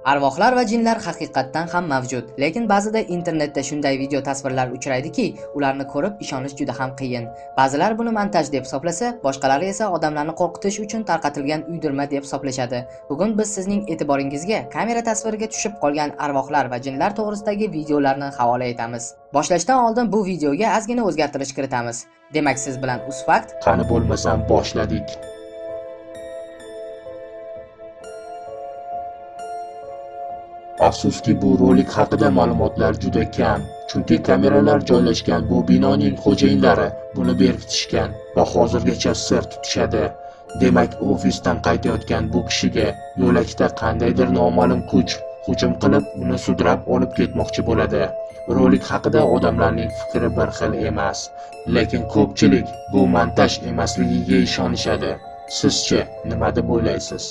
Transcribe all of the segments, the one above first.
Arvohlar va jinlar haqiqatdan ham mavjud, lekin ba'zida internetda shunday video tasvirlar uchraydiki, ularni ko'rib ishonish juda ham qiyin. Ba'zilar buni montaj deb hisoblasa, boshqalari esa odamlarni qo'rqitish uchun tarqatilgan uydirma deb hisoblashadi. Bugun biz sizning e'tiboringizga kamera tasviriga tushib qolgan arvohlar va jinlar to'g'risidagi videolarni havola etamiz. Boshlashdan oldin bu videoga ozgina o'zgartirish kiritamiz. Demak, siz bilan Uzfakt. Qani bo'lmasam boshladik. Afsuski bu rolik haqida ma'lumotlar juda kam, chunki kameralar joylashgan bu binoning xo'jayinlari buni berkitishgan va hozirgacha sir tutishadi. Demak, ofisdan qaytayotgan bu kishiga yo'lakda qandaydir noma'lum kuch hujum qilib, uni sudrab olib ketmoqchi bo'ladi. Rolik haqida odamlarning fikri bir xil emas, lekin ko'pchilik bu montaj emasligiga ishonishadi. Sizchi nima deb o'ylaysiz?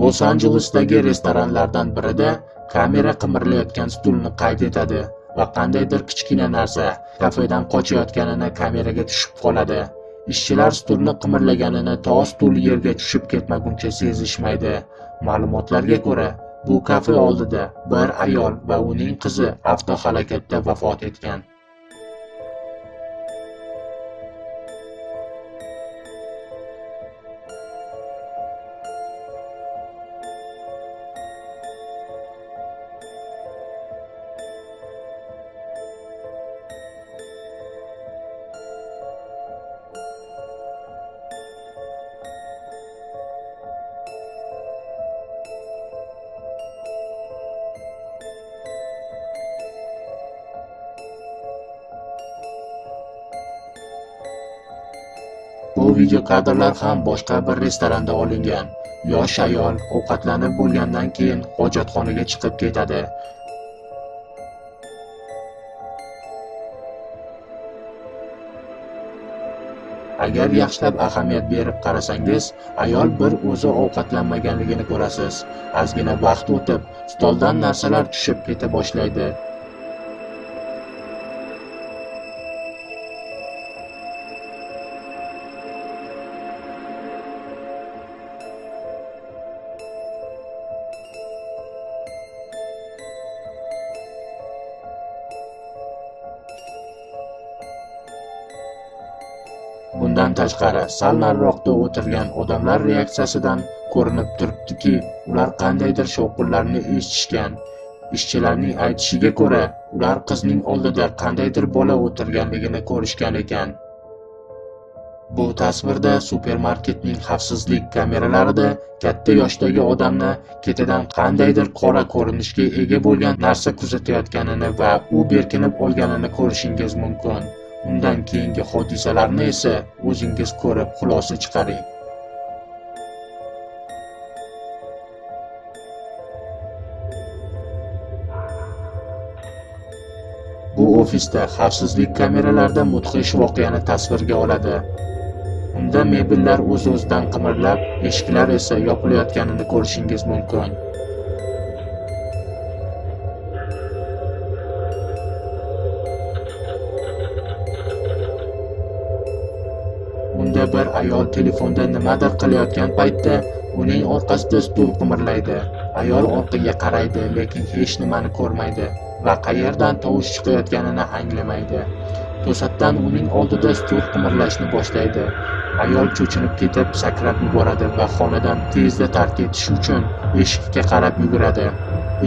Los-Anjelesdagi restoranlardan birida kamera qimirlayotgan stulni qayd etadi va qandaydir kichkina narsa kafedan qochayotganini kameraga tushib qoladi. Ishchilar stulni qimirlaganini to stul yerga tushib ketmaguncha sezishmaydi. Ma'lumotlarga ko'ra, bu kafe oldida bir ayol va uning qizi avtohalokatda vafot etgan. Bu video kadrlar ham boshqa bir restoranda olingan. Yosh ayol ovqatlanib bo'lgandan keyin hojatxonaga chiqib ketadi. Agar yaxshilab ahamiyat berib qarasangiz, ayol bir o'zi ovqatlanmaganligini ko'rasiz. Ozgina vaqt o'tib, stoldan narsalar tushib keta boshlaydi. Bundan tashqari, sal nariroqda o'tirgan odamlar reaksiyasidan ko'rinib turibdiki, ular qandaydir shovqinlarni eshitishgan. Ishchilarning aytishiga ko'ra, ular qizning oldida qandaydir bola o'tirganligini ko'rishgan ekan. Bu tasvirda supermarketning xavfsizlik kameralarida katta yoshdagi odamni ketidan qandaydir qora ko'rinishga ega bo'lgan narsa kuzatayotganini va u berkinib olganini ko'rishingiz mumkin. Undan keyingi hodisalarni esa o'zingiz ko'rib xulosa chiqaring. Bu ofisda xavfsizlik kameralarida mudhish voqeani tasvirga oladi. Unda mebellar o'z-o'zidan qimirlab, eshiklar esa yopilayotganini ko'rishingiz mumkin. Unda bir ayol telefonda nimadir qilayotgan paytda uning orqasida stul qimirlaydi. Ayol orqaga qaraydi, lekin hech nimani ko'rmaydi va qayerdan tovush chiqayotganini anglamaydi. To'satdan uning oldida stul qimirlashni boshlaydi. Ayol cho'chinib ketib, sakrab yuboradi va xonadan tezda tark etish uchun eshikka qarab yuguradi.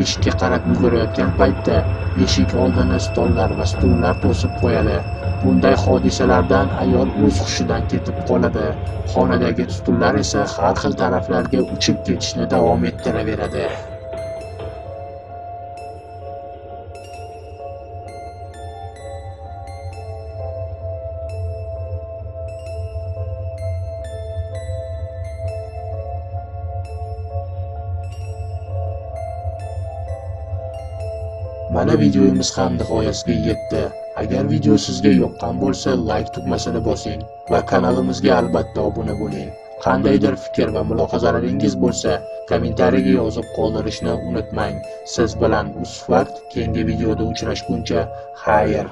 Eshikka qarab yugurayotgan paytda eshik oldini stollar va stullar to'sib qo'yadi. Bunday hodisalardan ayol o'z hushidan ketib qoladi. Xonadagi stullar esa har xil taraflarga uchib ketishni davom ettiraveradi. Mana videomiz ham nihoyasiga yetdi. Agar video sizga yoqqan bo'lsa, like tugmasini bosing va kanalimizga albatta obuna bo'ling. Qandaydir fikr va mulohazalaringiz bo'lsa, kommentariyga yozib qoldirishni unutmang. Siz bilan Usfakt keyingi videoda uchrashguncha, xayr.